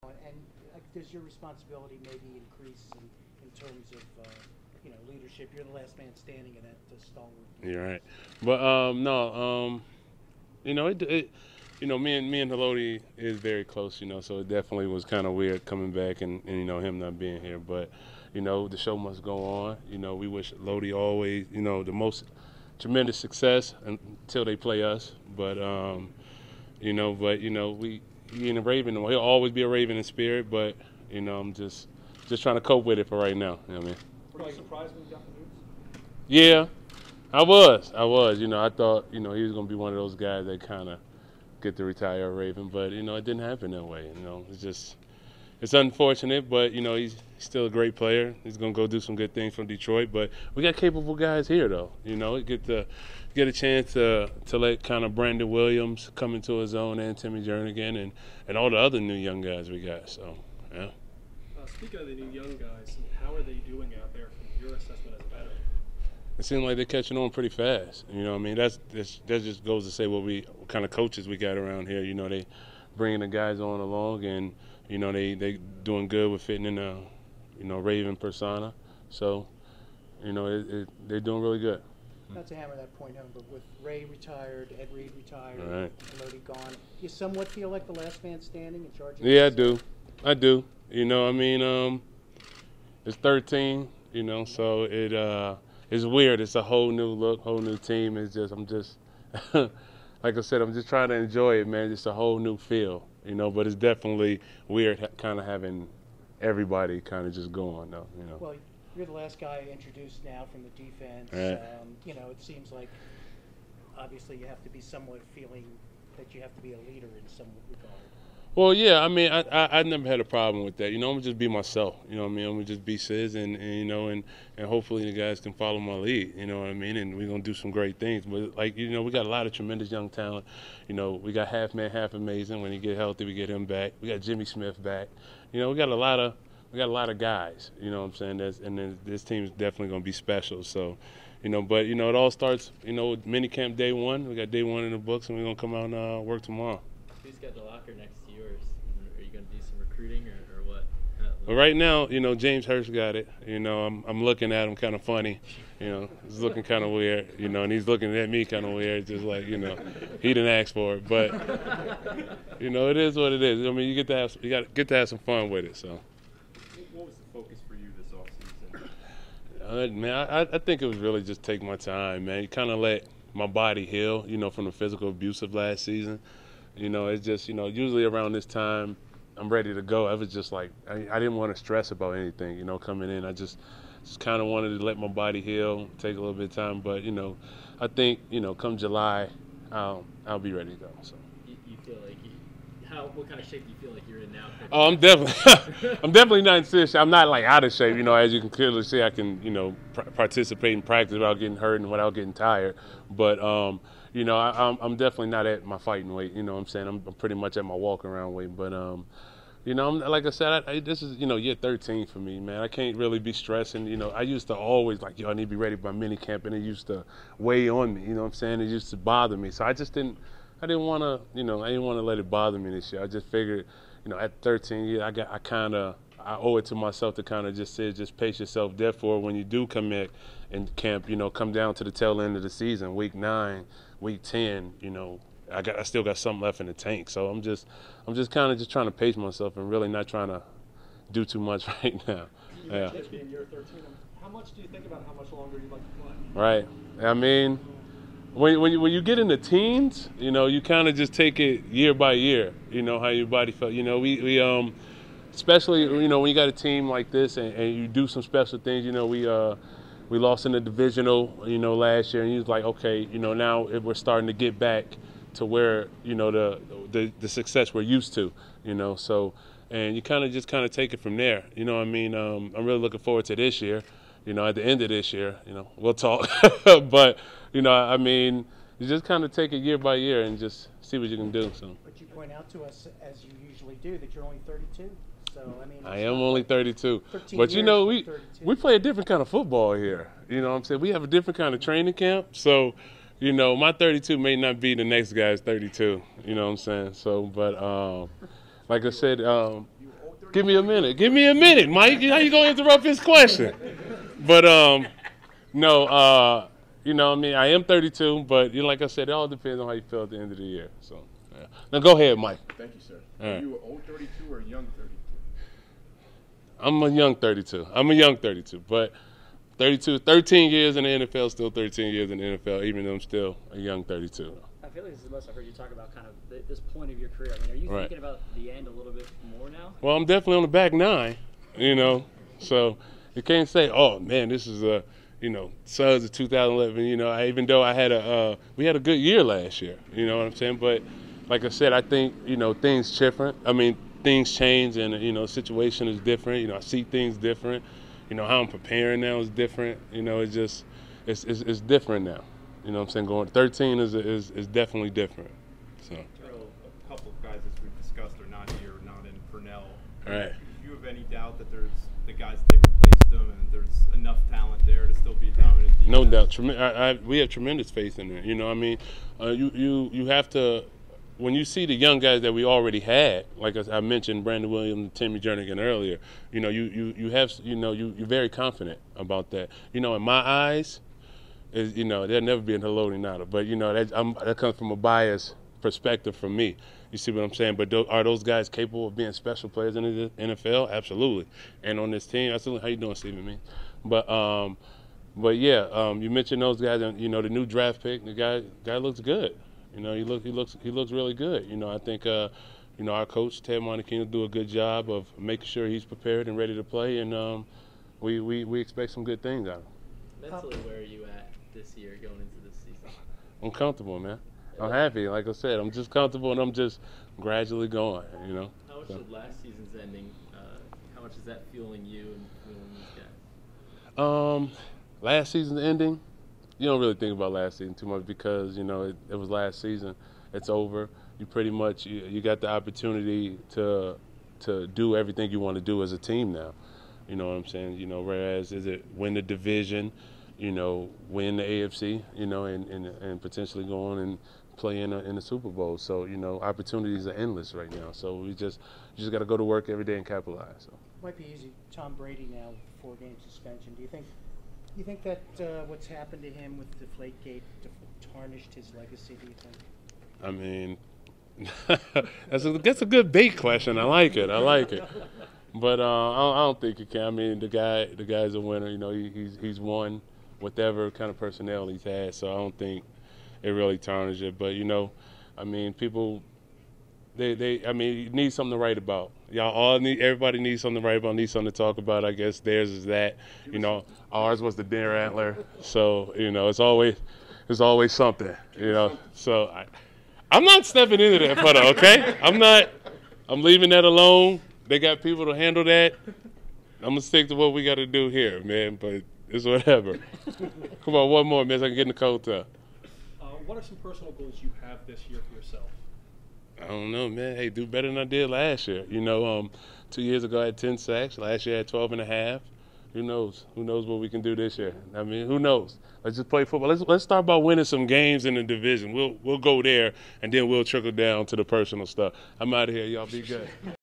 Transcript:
And does your responsibility maybe increase in terms of leadership? You're the last man standing in that stalwart. You're right, but no, me and Haloti is very close, so it definitely was kind of weird coming back and him not being here, but the show must go on. We wish Lodi always the most tremendous success until they play us, but we he ain't a Raven. He'll always be a Raven in spirit, but I'm just trying to cope with it for right now. You know what I mean? Were you surprised when you got the news? Yeah, I was. I thought he was gonna be one of those guys that kind of get to retire a Raven, but it didn't happen that way. It's unfortunate, but he's still a great player. He's gonna go do some good things from Detroit, but we got capable guys here though. Get a chance to let kind of Brandon Williams come into his own, and Timmy Jernigan and all the other new young guys we got. So yeah. Speaking of the new young guys, how are they doing out there from your assessment as a veteran? It seems like they're catching on pretty fast. That just goes to say what kind of coaches we got around here. They bringing the guys on along, and they doing good with fitting in a Raven persona. So they're doing really good. Not to hammer that point home, but with Ray retired, Ed Reed retired, right. Lodi gone, you somewhat feel like the last man standing in charge of Yeah, I do. It's 13, so it's weird. It's a whole new look, whole new team. I'm just like I said, I'm just trying to enjoy it, man. Just a whole new feel, but it's definitely weird kind of having everybody kind of just going, though, Well, you're the last guy introduced now from the defense. Right. It seems like obviously you have to be somewhat feeling that you have to be a leader in some regard. Well, yeah, I never had a problem with that. I'm gonna just be myself. I'm gonna just be Sis, and hopefully the guys can follow my lead. And we're gonna do some great things. But we got a lot of tremendous young talent. We got half man, half amazing. When he get healthy, we get him back. We got Jimmy Smith back. We got a lot of guys. You know what I'm saying? And this team is definitely gonna be special. So. But it all starts, with minicamp day one. We got day one in the books, and we're gonna come out and work tomorrow. Who's got the locker next to yours? Are you gonna do some recruiting or what? Well, right now, James Hurst got it. I'm looking at him kind of funny. He's looking kind of weird. And he's looking at me kind of weird, just like he didn't ask for it. But it is what it is. You get to have some fun with it. So. What was the focus for you this offseason? Man, I think it was really just take my time, man. You kind of let my body heal, from the physical abuse of last season. It's just, usually around this time, I'm ready to go. I was just like, I didn't want to stress about anything, coming in. I just kind of wanted to let my body heal, take a little bit of time. But, I think, come July, I'll be ready to go. So. You feel like what kind of shape do you feel like you're in now? Oh, I'm definitely not in serious. I'm not like out of shape, as you can clearly see. I can, participate in practice without getting hurt and without getting tired. But, I'm definitely not at my fighting weight. You know what I'm saying? I'm pretty much at my walk around weight. But, I'm like I said, this is year 13 for me, man. I can't really be stressing. I used to always like, I need to be ready by minicamp, and it used to weigh on me. You know what I'm saying? It used to bother me. So I didn't want to, I didn't want to let it bother me this year. I just figured, at 13 years, I owe it to myself to kind of just say, just pace yourself. Therefore, when you do come in camp, come down to the tail end of the season, week 9, week 10, I still got something left in the tank. So I'm just kind of just trying to pace myself and really not trying to do too much right now. You mentioned it being year 13. How much do you think about how much longer you'd like to play? Right. When you get in the teens, you kind of just take it year by year. How your body felt. We especially when you got a team like this and you do some special things. We lost in the divisional last year, and you was like, okay, now we're starting to get back to where the success we're used to. So and you kind of take it from there. I'm really looking forward to this year. At the end of this year, we'll talk. But, you just kind of take it year by year and just see what you can do. So. But you point out to us, as you usually do, that you're only 32. So, I am only 32. But, we 32. play a different kind of football here. You know what I'm saying? We have a different kind of training camp. So, my 32 may not be the next guy's 32. You know what I'm saying? So, but like I said, Give me a minute. Give me a minute, Mike. How you gonna interrupt his question? But no, you know, I mean, I am 32, but you know, like I said, it all depends on how you feel at the end of the year. So, yeah. Now go ahead, Mike. Thank you, sir. All Are right. you an old 32 or a young 32? I'm a young 32. I'm a young 32, but 32, 13 years in the NFL, still 13 years in the NFL, even though I'm still a young 32. I feel like this is the most I've heard you talk about kind of this point of your career. I mean, are you Right. thinking about the end a little bit more now? Well, I'm definitely on the back nine, you know, so you can't say, oh man, this is a, you know, Suggs of 2011. You know, even though I had we had a good year last year. You know what I'm saying? But like I said, I think, you know, things different. I mean, things change, and you know, situation is different. You know, I see things different. You know, how I'm preparing now is different. You know, it's just it's different now. You know what I'm saying? Going 13 is definitely different. So. Terrell, a couple of guys, as we've discussed, are not here, not in Purnell. Right. Do you have any doubt that there's the guys that they replaced them, and there's enough talent there to still be a dominant team? No doubt. We have tremendous faith in it. You know, I mean, you have to, when you see the young guys that we already had, like I mentioned, Brandon Williams and Timmy Jernigan earlier, you know, you're very confident about that. You know, in my eyes, is, you know, there'll never be a Haloti Ngata, but you know, that comes from a biased perspective from me. You see what I'm saying? But are those guys capable of being special players in the NFL? Absolutely. And on this team, absolutely. How you doing, Stephen? Me. But yeah, you mentioned those guys, and you know, the new draft pick. The guy looks good. You know, he looks really good. You know, I think you know, our coach Ted Montequin will do a good job of making sure he's prepared and ready to play, and we expect some good things out of him. Mentally, where are you at this year going into this season? I'm comfortable, man. I'm happy. Like I said, I'm just comfortable, and I'm just gradually going, you know. How much of last season's ending, how much is that fueling you and fueling these guys? Last season's ending, you don't really think about last season too much because, you know, it was last season. It's over. You pretty much, you got the opportunity to do everything you want to do as a team now. You know what I'm saying? You know, whereas is it win the division, you know, win the AFC, you know, and potentially go on and play in the Super Bowl. So, you know, opportunities are endless right now. So you just got to go to work every day and capitalize. So. Might be easy. Tom Brady now with 4-game suspension. Do you think that what's happened to him with Deflategate tarnished his legacy? Do you think? I mean, that's a good bait question. I like it. But I don't think it can. I mean, the guy's a winner. You know, he's won whatever kind of personnel he's had. So I don't think it really tarnished it. But you know, I mean, people, I mean, you need something to write about. Everybody needs something to write about. Needs something to talk about. I guess theirs is that. You know, ours was the deer antler. So you know, it's always something. You know, so I'm not stepping into that putter. Okay, I'm leaving that alone. They got people to handle that. I'm going to stick to what we got to do here, man, but it's whatever. Come on, one more, man, so I can get in the cold tub. What are some personal goals you have this year for yourself? I don't know, man. Hey, do better than I did last year. You know, 2 years ago I had 10 sacks. Last year I had 12 and a half. Who knows? Who knows what we can do this year? I mean, who knows? Let's just play football. Let's start by winning some games in the division. We'll go there, and then we'll trickle down to the personal stuff. I'm out of here. Y'all be good.